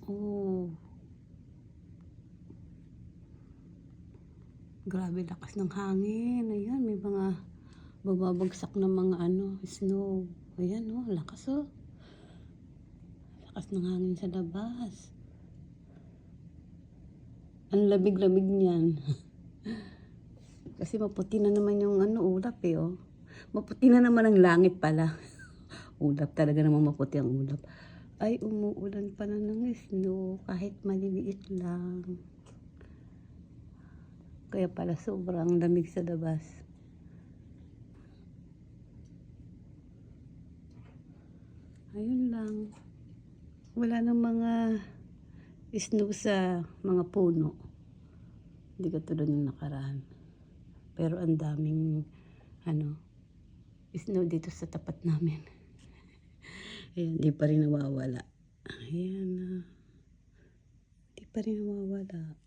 Oh, grabe lakas ng hangin. Ayan, may mga bababagsak na mga snow. Ayan, oh, lakas oh. Lakas ng hangin sa labas. Ang lamig-lamig niyan. Kasi maputi na naman yung ulap eh, oh. Maputi na naman ang langit pala. Ulap talaga naman, maputi ang ulap. Ay, umuulan pa na ng snow kahit maliliit lang. Kaya pala sobrang lamig sa labas. Ayun lang. Wala nang mga snow sa mga puno. Hindi katulad ng nakaraan. Pero ang daming snow dito sa tapat namin. Ayan, di pa rin nawawala. Ayan na. Di pa rin nawawala.